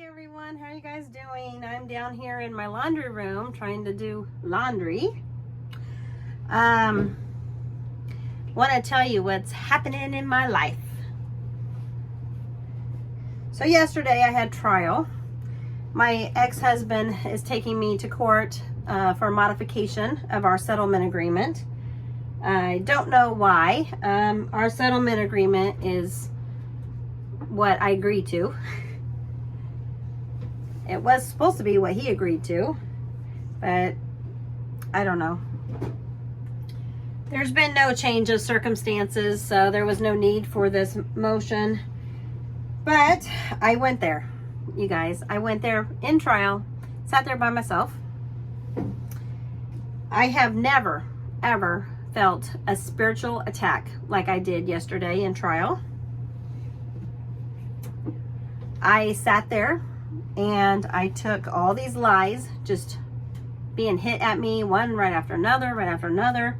Everyone, how are you guys doing? I'm down here in my laundry room trying to do laundry. Want to tell you what's happening in my life. So yesterday I had trial. My ex-husband is taking me to court for modification of our settlement agreement. I don't know why. Our settlement agreement is what I agreed to. It was supposed to be what he agreed to, but I don't know. There's been no change of circumstances, so there was no need for this motion. But I went there, you guys. I went there in trial, sat there by myself. I have never, ever felt a spiritual attack like I did yesterday in trial. I sat there and I took all these lies just being hit at me, one right after another,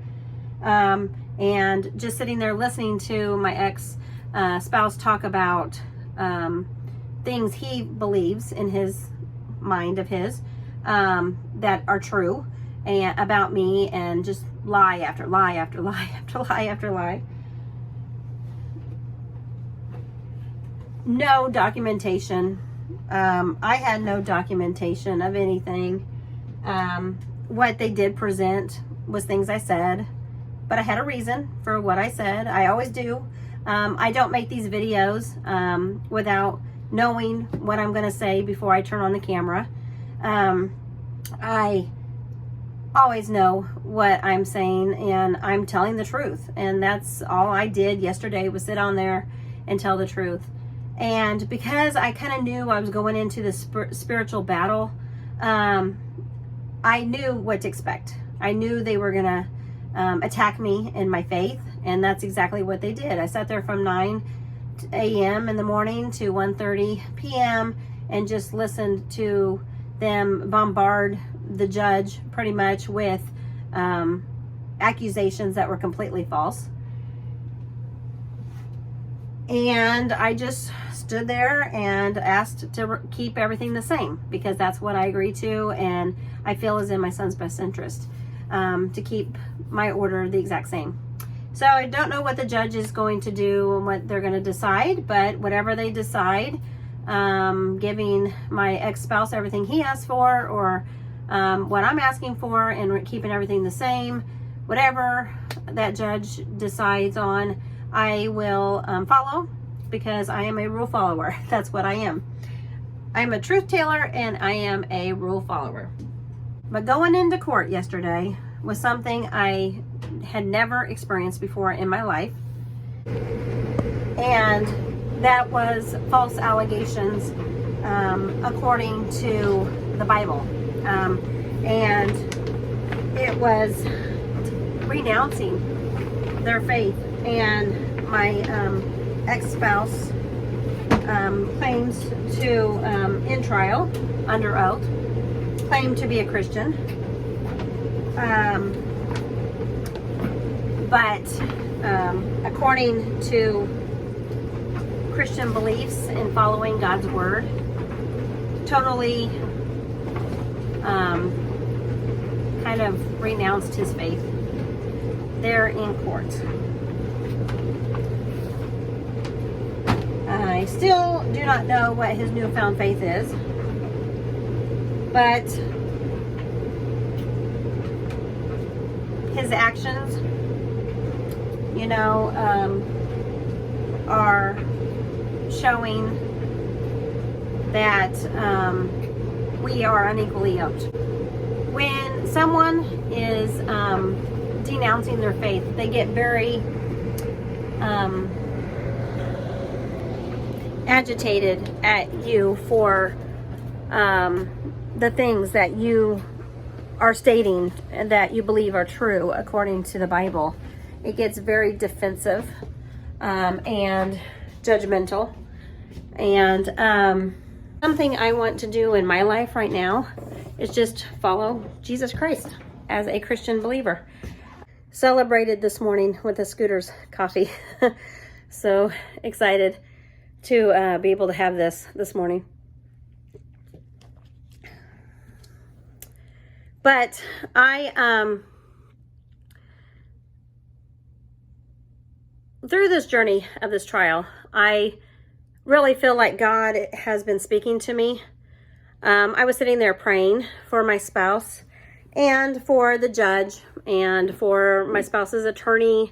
and just sitting there listening to my ex-spouse talk about things he believes in his mind of his that are true and about me, and just lie after lie after lie after lie after lie. No documentation. I had no documentation of anything. What they did present was things I said, but I had a reason for what I said. I always do. I don't make these videos without knowing what I'm going to say before I turn on the camera. I always know what I'm saying, and I'm telling the truth. And that's all I did yesterday, was sit on there and tell the truth. And because I kind of knew I was going into this spiritual battle, I knew what to expect. I knew they were going to attack me in my faith, and that's exactly what they did. I sat there from 9 a.m. in the morning to 1:30 p.m. and just listened to them bombard the judge pretty much with accusations that were completely false. And I just stood there and asked to keep everything the same, because that's what I agreed to, and I feel is in my son's best interest, to keep my order the exact same. So I don't know what the judge is going to do and what they're going to decide, but whatever they decide, giving my ex-spouse everything he asked for, or what I'm asking for, and keeping everything the same, whatever that judge decides on, I will follow, because I am a rule follower. That's what I am. I'm a truth teller, and I am a rule follower. But going into court yesterday was something I had never experienced before in my life. And that was false allegations according to the Bible. And it was renouncing their faith. And my ex-spouse claims to, in trial, under oath, claimed to be a Christian. But according to Christian beliefs and following God's word, totally kind of renounced his faith there in court. I still do not know what his newfound faith is, but his actions, you know, are showing that we are unequally yoked. When someone is denouncing their faith, they get very agitated at you for the things that you are stating and that you believe are true according to the Bible. It gets very defensive and judgmental. And something I want to do in my life right now is just follow Jesus Christ as a Christian believer. Celebrated this morning with a Scooter's coffee. So excited to be able to have this morning. But through this journey of this trial, I really feel like God has been speaking to me. I was sitting there praying for my spouse and for the judge and for my spouse's attorney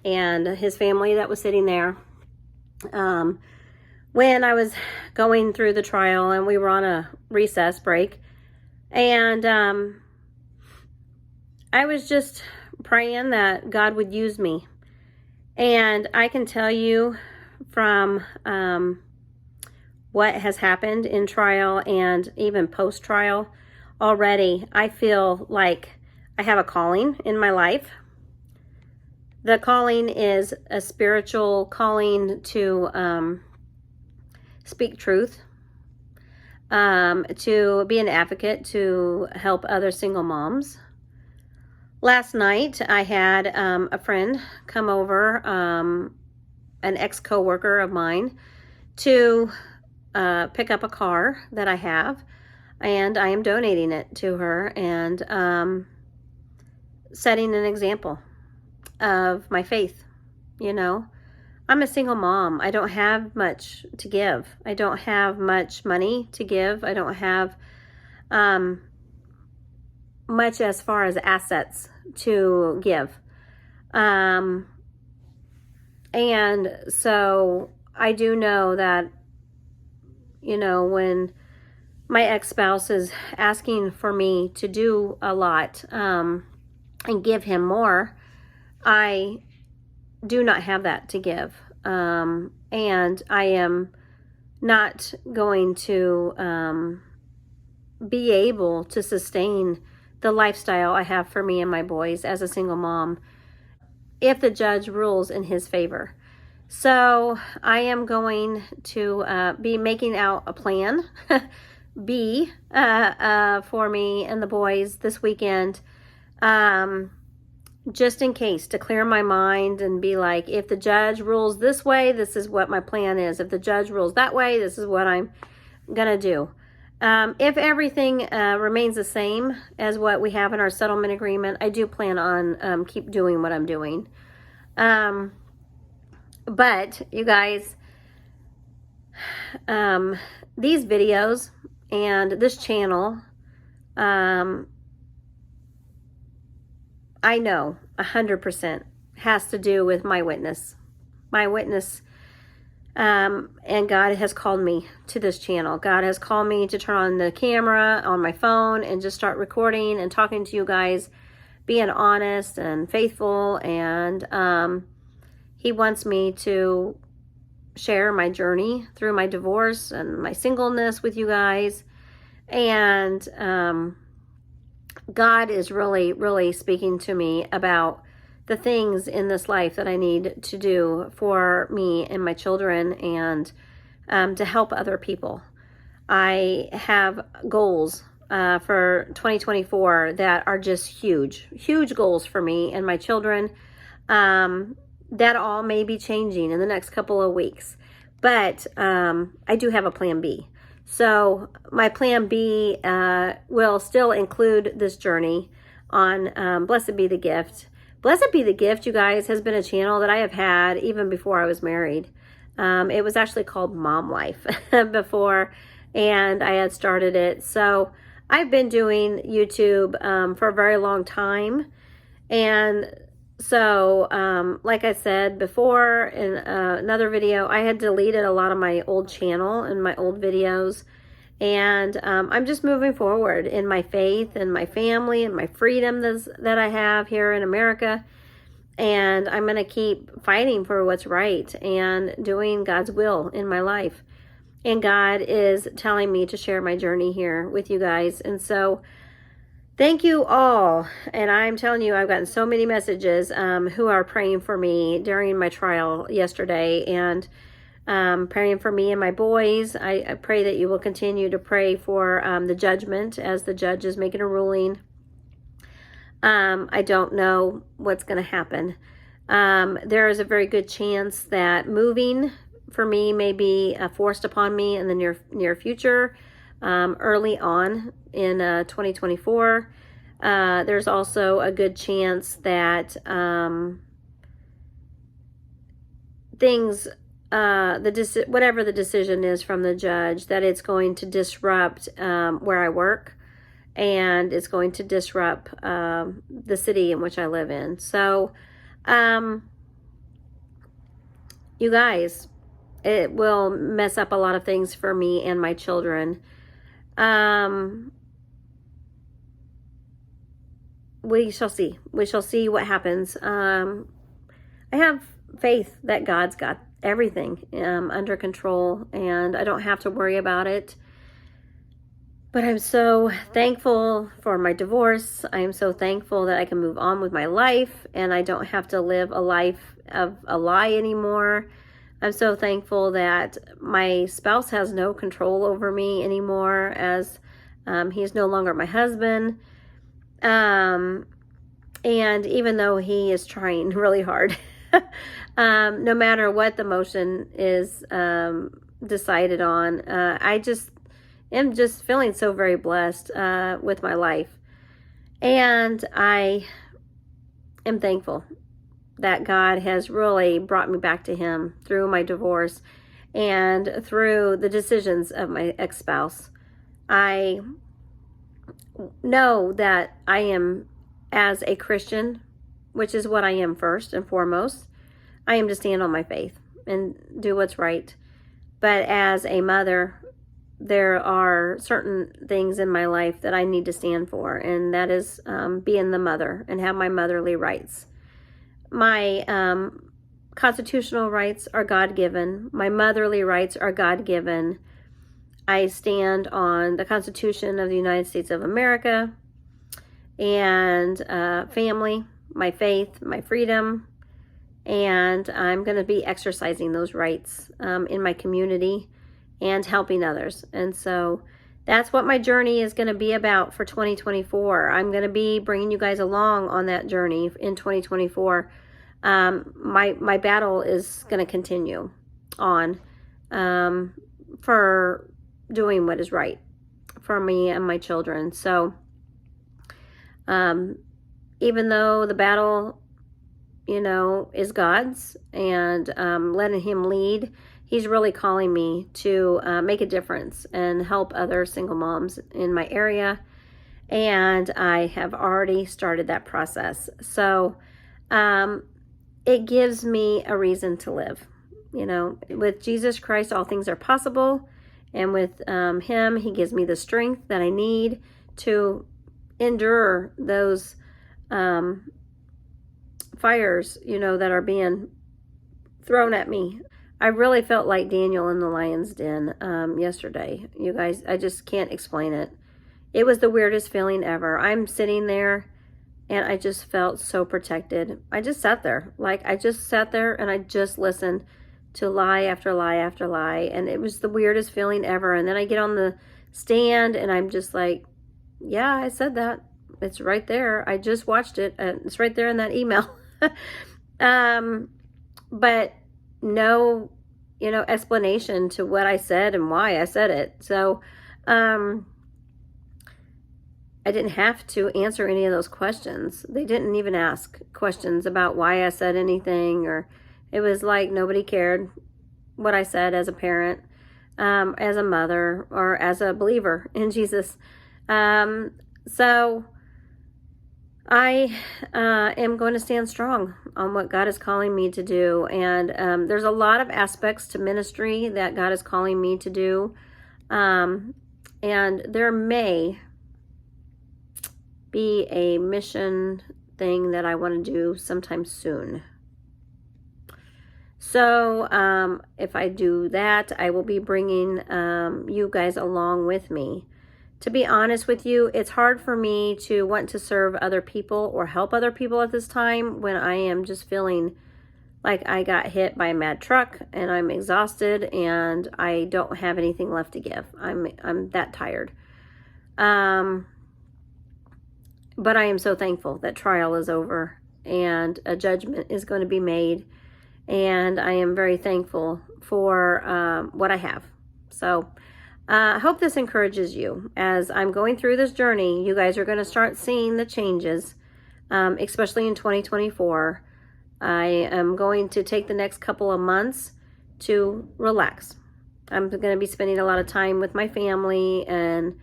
and his family that was sitting there. When I was going through the trial and we were on a recess break, and I was just praying that God would use me. And I can tell you from what has happened in trial and even post-trial already, I feel like I have a calling in my life. The calling is a spiritual calling to speak truth, to be an advocate, to help other single moms. Last night, I had a friend come over, an ex-coworker of mine, to pick up a car that I have, and I am donating it to her and setting an example of my faith. You know, I'm a single mom. I don't have much to give. I don't have much money to give. I don't have much as far as assets to give. And so I do know that, you know, when my ex-spouse is asking for me to do a lot and give him more, I do not have that to give. And I am not going to be able to sustain the lifestyle I have for me and my boys as a single mom if the judge rules in his favor. So I am going to be making out a plan B for me and the boys this weekend, just in case, to clear my mind and be like, if the judge rules this way, this is what my plan is. If the judge rules that way, this is what I'm gonna do. If everything remains the same as what we have in our settlement agreement, I do plan on keep doing what I'm doing. But you guys, these videos and this channel, I know 100% has to do with my witness. And God has called me to this channel. God has called me to turn on the camera on my phone and just start recording and talking to you guys, being honest and faithful. And He wants me to share my journey through my divorce and my singleness with you guys. And God is really, really speaking to me about the things in this life that I need to do for me and my children and to help other people. I have goals for 2024 that are just huge, huge goals for me and my children that all may be changing in the next couple of weeks. But I do have a plan B. So my plan B will still include this journey on Blessed Be the Gift. Blessed Be the Gift, you guys, has been a channel that I have had even before I was married. It was actually called Mom Life before, and I had started it. So I've been doing YouTube for a very long time. And so, like I said before in another video, I had deleted a lot of my old channel and my old videos. And I'm just moving forward in my faith and my family and my freedom that I have here in America. And I'm going to keep fighting for what's right and doing God's will in my life. And God is telling me to share my journey here with you guys. And so thank you all. And I'm telling you, I've gotten so many messages who are praying for me during my trial yesterday and praying for me and my boys. I pray that you will continue to pray for the judgment as the judge is making a ruling. I don't know what's going to happen. There is a very good chance that moving for me may be forced upon me in the near future, early on in 2024. There's also a good chance that things, whatever the decision is from the judge, that it's going to disrupt where I work, and it's going to disrupt the city in which I live in. So, you guys, it will mess up a lot of things for me and my children. We shall see. We shall see what happens. I have faith that God's got everything under control, and I don't have to worry about it. But I'm so thankful for my divorce. I am so thankful that I can move on with my life, and I don't have to live a life of a lie anymore. I'm so thankful that my spouse has no control over me anymore, as he's no longer my husband. And even though he is trying really hard, no matter what the motion is decided on, I just am just feeling so very blessed with my life. And I am thankful that God has really brought me back to him through my divorce and through the decisions of my ex-spouse. I know that I am, as a Christian, which is what I am first and foremost, I am to stand on my faith and do what's right. But as a mother, there are certain things in my life that I need to stand for, and that is being the mother and have my motherly rights. My constitutional rights are God-given. My motherly rights are God-given. I stand on the Constitution of the United States of America and family, my faith, my freedom, and I'm going to be exercising those rights in my community and helping others. And so that's what my journey is going to be about for 2024. I'm going to be bringing you guys along on that journey in 2024. My battle is going to continue on for doing what is right for me and my children. So even though the battle, is God's, and letting him lead, he's really calling me to make a difference and help other single moms in my area. And I have already started that process. So it gives me a reason to live. With Jesus Christ, all things are possible. And with him, he gives me the strength that I need to endure those fires, that are being thrown at me. I really felt like Daniel in the lion's den yesterday. You guys, I just can't explain it. It was the weirdest feeling ever. I'm sitting there and I just felt so protected. I just sat there. I just sat there and I just listened to lie after lie after lie. And it was the weirdest feeling ever. And then I get on the stand and I'm just like, yeah, I said that. It's right there. I just watched it. It's right there in that email. But no, explanation to what I said and why I said it. So, I didn't have to answer any of those questions. They didn't even ask questions about why I said anything, or it was like nobody cared what I said as a parent, as a mother, or as a believer in Jesus. So I am going to stand strong on what God is calling me to do. And there's a lot of aspects to ministry that God is calling me to do. And there may be a mission thing that I want to do sometime soon. So if I do that, I will be bringing you guys along with me. To be honest with you, it's hard for me to want to serve other people or help other people at this time when I am just feeling like I got hit by a mad truck and I'm exhausted and I don't have anything left to give. I'm that tired. But I am so thankful that trial is over and a judgment is going to be made. And I am very thankful for what I have. So I hope this encourages you. As I'm going through this journey, you guys are going to start seeing the changes, especially in 2024. I am going to take the next couple of months to relax. I'm going to be spending a lot of time with my family and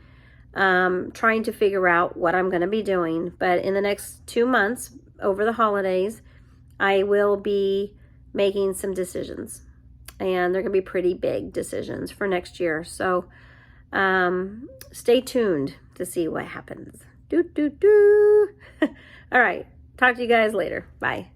trying to figure out what I'm going to be doing. But in the next 2 months, over the holidays, I will be making some decisions. And they're going to be pretty big decisions for next year. So stay tuned to see what happens. All right. Talk to you guys later. Bye.